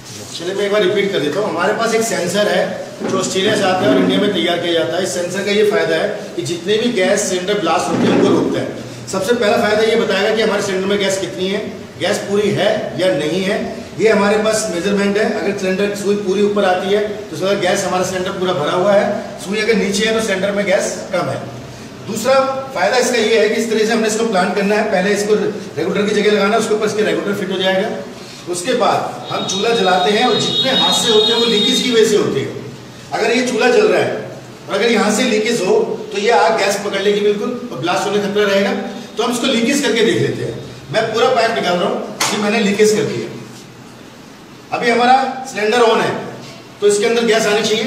चलिए मैं एक बार रिपीट कर देता हूँ। हमारे पास एक सेंसर है जो ऑस्ट्रेलिया से आता है और इंडिया में तैयार किया जाता है। इस सेंसर का ये फायदा है कि जितने भी गैस सिलेंडर ब्लास्ट होते हैं उनको रोकता है। सबसे पहला फायदा ये बताएगा कि हमारे सिलेंडर में गैस कितनी है, गैस पूरी है या नहीं है। ये हमारे पास मेजरमेंट है। अगर सिलेंडर सुई पूरी ऊपर आती है तो उसका गैस हमारा सिलेंडर पूरा भरा हुआ है, सुई अगर नीचे है तो सिलेंडर में गैस कम है। दूसरा फायदा इसका ये है कि इस तरह से हमने इसको प्लान करना है। पहले इसको रेगुलेटर की जगह लगाना है, उसके ऊपर इसके रेगुलेटर फिट हो जाएगा। उसके बाद हम चूल्हा जलाते हैं और जितने हादसे होते हैं वो लीकेज की वजह से होते हैं। अगर ये चूल्हा जल रहा है और अगर यहाँ से लीकेज हो तो ये आग गैस पकड़ लेगी बिल्कुल और ब्लास्ट होने का खतरा रहेगा। तो हम इसको लीकेज करके देख लेते हैं। मैं पूरा पाइप निकाल रहा हूँ कि मैंने लीकेज कर दिया। अभी हमारा सिलेंडर ऑन है तो इसके अंदर गैस आनी चाहिए।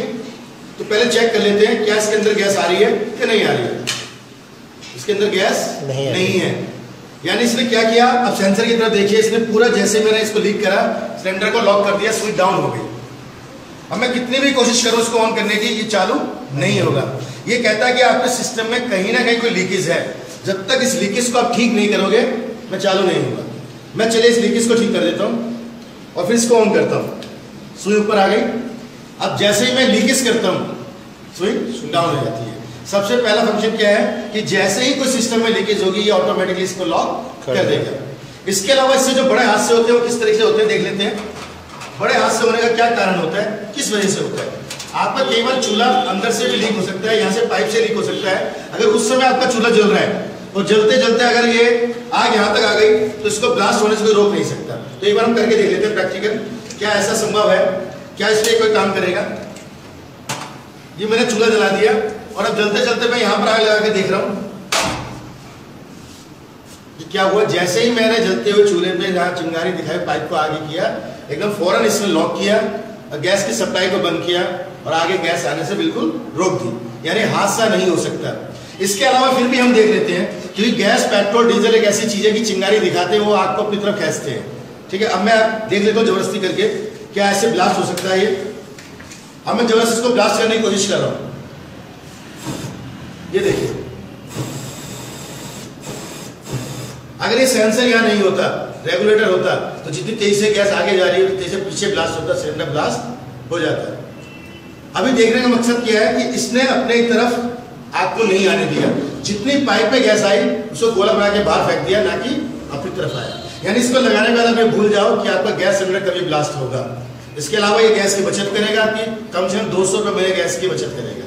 तो पहले चेक कर लेते हैं क्या इसके अंदर गैस आ रही है कि नहीं आ रही है। इसके अंदर गैस नहीं है, यानी इसने क्या किया, अब सेंसर की तरफ देखिए, इसने पूरा जैसे मैंने इसको लीक करा सिलेंडर को लॉक कर दिया, स्विच डाउन हो गई। अब मैं कितनी भी कोशिश करूं इसको ऑन करने की, ये चालू नहीं होगा। ये कहता है कि आपके सिस्टम में कहीं ना कहीं कोई लीकेज है। जब तक इस लीकेज को आप ठीक नहीं करोगे मैं चालू नहीं होगा। मैं चलिए इस लीकेज को ठीक कर देता हूँ और फिर इसको ऑन करता हूँ। सुई ऊपर आ गई। अब जैसे ही मैं लीकेज करता हूँ सुई डाउन हो जाती है। सबसे पहला फंक्शन क्या है कि जैसे ही कोई सिस्टम में लीकेज होगी ये ऑटोमेटिकली इसको लॉक कर देगा। इसके अलावा इससे जो बड़े हादसे होते हैं वो किस तरीके से होते हैं देख लेते हैं। बड़े हादसे होने का क्या कारण होता है, किस वजह से होता है। आपका कई बार चूल्हा अंदर से भी लीक हो सकता है, यहाँ से पाइप से लीक हो सकता है। अगर उस समय आपका चूल्हा जल रहा है और जलते जलते अगर ये आग यहाँ तक आ गई तो इसको ब्लास्ट होने से कोई रोक नहीं सकता। तो एक बार हम करके देख लेते हैं प्रैक्टिकल, क्या ऐसा संभव है, क्या इसलिए कोई काम करेगा। ये मैंने चूल्हा जला दिया और अब जलते जलते मैं यहाँ पर आग लगा के देख रहा हूँ क्या हुआ। जैसे ही मैंने जलते हुए चूल्हे पे जहाँ चिंगारी दिखाई पाइप को आगे किया, एकदम फौरन इसने लॉक किया और गैस की सप्लाई को बंद किया और आगे गैस आने से बिल्कुल रोक दी, यानी हादसा नहीं हो सकता। इसके अलावा फिर भी हम देख लेते हैं क्योंकि गैस पेट्रोल डीजल एक ऐसी चीज है कि चिंगारी दिखाते हैं वो आग को अपनी तरफ खींचते हैं। ठीक है, अब मैं देख लेता हूँ जबरदस्ती करके क्या ऐसे ब्लास्ट हो सकता है। ये अब मैं जबरदस्ती इसको ब्लास्ट करने की कोशिश कर रहा हूँ। ये देखिए, अगर ये सेंसर यहाँ नहीं होता, रेगुलेटर होता तो जितनी तेजी से गैस आगे जा रही है उतनी तेजी से पीछे ब्लास्ट होता, सिलेंडर ब्लास्ट हो जाता है। अभी देखने का मकसद क्या है कि इसने अपने तरफ आग को नहीं आने दिया। जितनी पाइप में गैस आई उसको गोला बना के बाहर फेंक दिया, ना कि अपनी तरफ आया। यानी इसको लगाने के बाद आप भूल जाओ कि आपका गैस सिलेंडर कभी ब्लास्ट होगा। इसके अलावा ये गैस की बचत करेगा, आपकी कम से कम 200 रुपये महीने गैस की बचत करेगा।